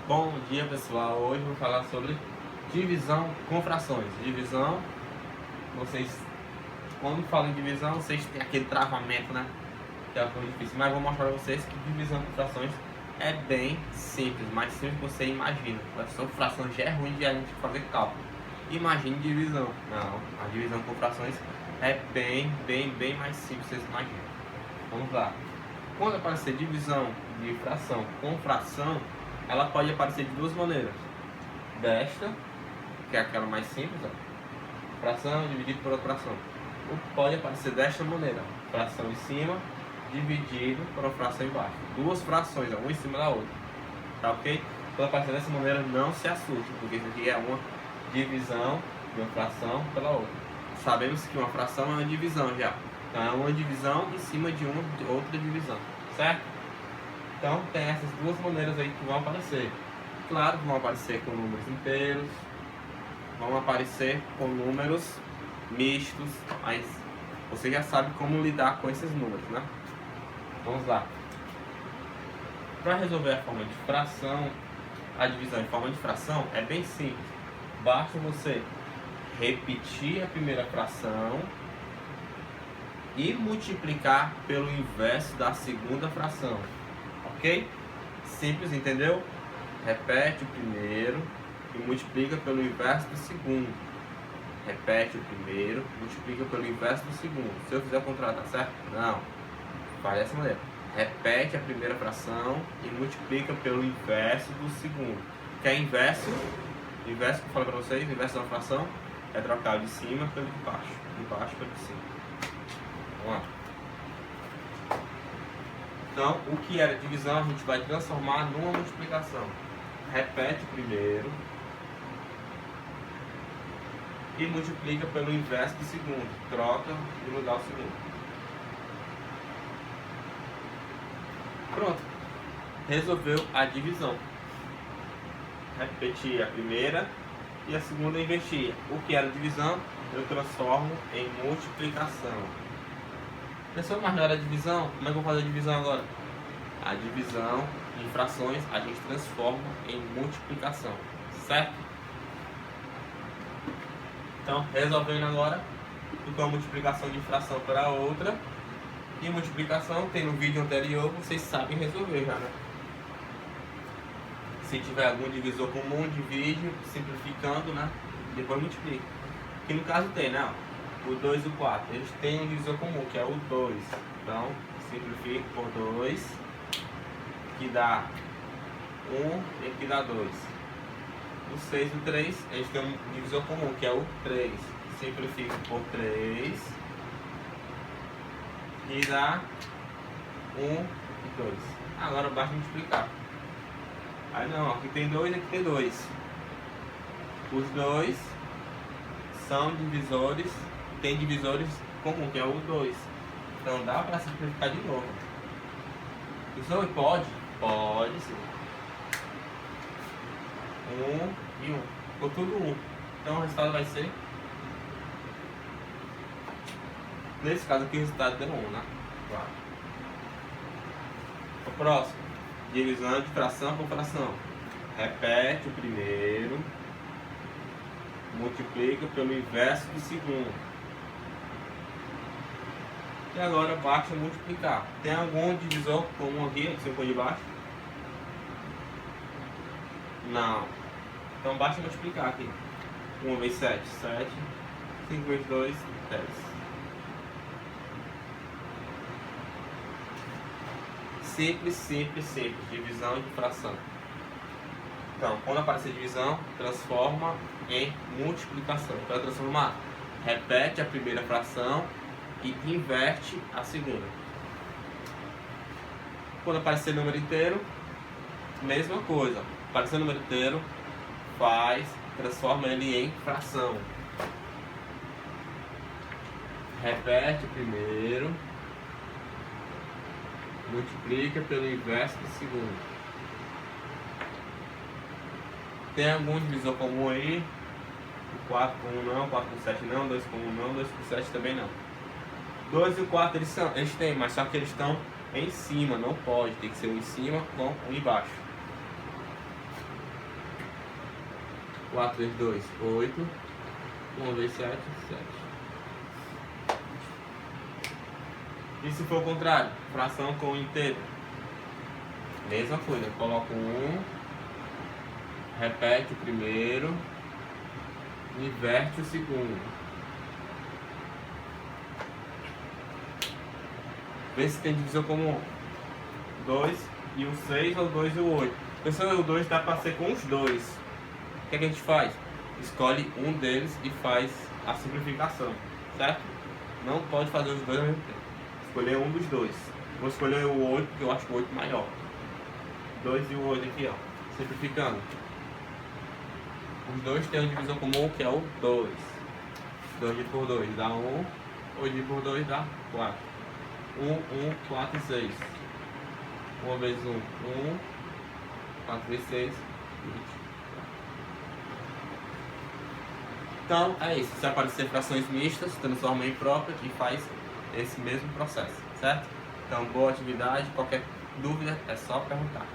Bom dia, pessoal. Hoje eu vou falar sobre divisão com frações. Divisão, vocês, quando falam em divisão, vocês têm aquele travamento, né? Que é uma coisa difícil, mas eu vou mostrar para vocês que divisão com frações é bem simples, mais simples que você imagina. Frações já é ruim de a gente fazer cálculo. Imagine divisão. Não, a divisão com frações é bem mais simples que vocês imaginam. Vamos lá. Quando aparecer divisão de fração com fração, ela pode aparecer de duas maneiras. Desta, que é aquela mais simples, ó, fração dividido por outra fração. Ou pode aparecer desta maneira, fração em cima dividido por uma fração embaixo. Duas frações, ó, uma em cima da outra. Tá ok? Quando aparecer dessa maneira, não se assuste, porque isso aqui é uma divisão de uma fração pela outra. Sabemos que uma fração é uma divisão já. Então é uma divisão em cima de outra divisão, certo? Então tem essas duas maneiras aí que vão aparecer. Claro que vão aparecer com números inteiros, vão aparecer com números mistos, mas você já sabe como lidar com esses números, né? Vamos lá. Para resolver a forma de fração, a divisão em forma de fração é bem simples. Basta você repetir a primeira fração e multiplicar pelo inverso da segunda fração. Ok? Simples, entendeu? Repete o primeiro e multiplica pelo inverso do segundo. Repete o primeiro, multiplica pelo inverso do segundo. Se eu fizer o contrário, tá certo? Não. Faz dessa maneira. Repete a primeira fração e multiplica pelo inverso do segundo. Que é inverso? Inverso que eu falei pra vocês, inverso da fração é trocar de cima pelo de baixo. De baixo pelo de cima. Vamos lá. Então, o que era divisão a gente vai transformar numa multiplicação. Repete o primeiro e multiplica pelo inverso do segundo. Troca e mudar o segundo. Pronto. Resolveu a divisão. Repetir a primeira e a segunda invertia. O que era divisão, eu transformo em multiplicação. Pensou mais na hora da divisão? Como é que eu vou fazer a divisão agora? A divisão em frações a gente transforma em multiplicação, certo? Então, resolvendo agora, ficou a multiplicação de fração para outra. E multiplicação, tem no vídeo anterior, vocês sabem resolver já, né? Se tiver algum divisor comum, divide, simplificando, né? Depois multiplica. Aqui no caso tem, né? O 2 e o 4, eles têm um divisor comum, que é o 2. Então, simplifico por 2, que dá 1 e que dá 2. O 6 e o 3, eles têm um divisor comum, que é o 3. Simplifico por 3, que dá 1 e 2. Agora basta multiplicar. Aí não, aqui tem 2 e aqui tem 2. Os dois são divisores, tem divisores comum, que é o 2. Então dá para simplificar de novo. Isso pode? Pode sim. 1 e 1. Ficou tudo 1. Então o resultado vai ser... Nesse caso aqui o resultado deu 1, né? Claro. O próximo. Divisão de fração por fração. Repete o primeiro. Multiplica pelo inverso do segundo. E agora basta multiplicar. Tem algum divisor comum aqui, em cima de baixo? Não. Então basta multiplicar aqui. 1 vezes 7, 7. 5 vezes 2, 10. Simples. Divisão de fração. Então, quando aparecer divisão, transforma em multiplicação. Para transformar, repete a primeira fração e inverte a segunda. Quando aparecer número inteiro, mesma coisa. Aparecer número inteiro, transforma ele em fração. Repete o primeiro, multiplica pelo inverso do segundo. Tem algum divisor comum aí? O 4 com 1 não, 4 com 7 não, 2 com 1 não, 2 com 7 também não. 2 e o 4 eles têm, mas só que eles estão em cima, não pode, tem que ser um em cima com um embaixo. 4 vezes 2, 8. 1 vezes 7, 7. E se for o contrário? Fração com inteiro. Mesma coisa, coloco 1, repete o primeiro, inverte o segundo. Vê se tem divisão comum. 2 e o 6 ou 2 e o 8. Pessoal, o 2 dá para ser com os dois. O que é que a gente faz? Escolhe um deles e faz a simplificação, certo? Não pode fazer os dois ao mesmo tempo. Escolher um dos dois. Vou escolher o 8 porque eu acho o 8 maior. 2 e o 8 aqui, ó. Simplificando. Os dois têm uma divisão comum que é o 2. 2 dividido por 2 dá 1. 8 dividido por 2 dá 4. 1, 1, 4 e 6. 1 vezes 1, 1. 4 vezes 6, 20. Então é isso. Se aparecer frações mistas, transforma em própria e faz esse mesmo processo, certo? Então, boa atividade. Qualquer dúvida é só perguntar.